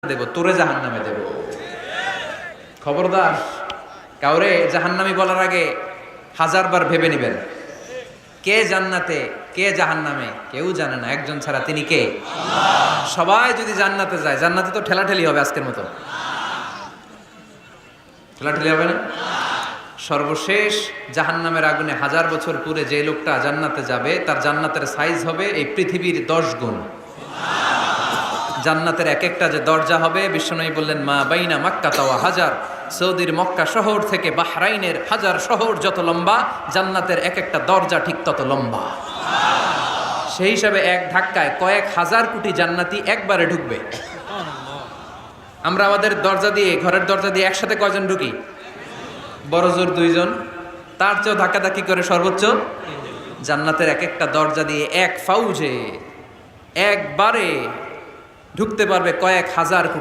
দেব, তোরে জাহান্নামে দেব। খবরদার, কাউরে জাহান্নামী বলার আগে 1000 বার ভেবে নেবেন। কে জান্নাতে কে জাহান্নামে কেউ জানে না, একজন ছাড়া, তিনি কে? সবাই যদি জান্নাতে যায়, জান্নাতে তো ঠেলাঠেলি হবে আজকের মতো। ঠেলাঠেলি হবে না? সর্বশেষ জাহান্নামের আগুনে 1000 বছর পুরে যে লোকটা জান্নাতে যাবে, তার জান্নাতের সাইজ হবে এই পৃথিবীর 10 গুণ। জান্নাতের এক একটা যে দরজা হবে, বিশ্বনবী বললেন মা বাইনা মাক্কা তাওয়া হাজার, সৌদির মক্কা শহর থেকে বাহরাইনের হাজার শহর যত লম্বা, জান্নাতের এক একটা দরজা ঠিক তত লম্বা। সেই হিসাবে এক ধাক্কায় কয়েক হাজার কোটি জান্নাতি একবারে ঢুকবে। আমরা আমাদের দরজা দিয়ে, ঘরের দরজা দিয়ে একসাথে কয়জন ঢুকি? বড় জোর 2 জন, তার চেয়েও ধাক্কাধাক্কি করে সর্বোচ্চ। জান্নাতের এক একটা দরজা দিয়ে এক ফাউজে একবারে ঢুকতে পারবে কয়েক হাজার কোটি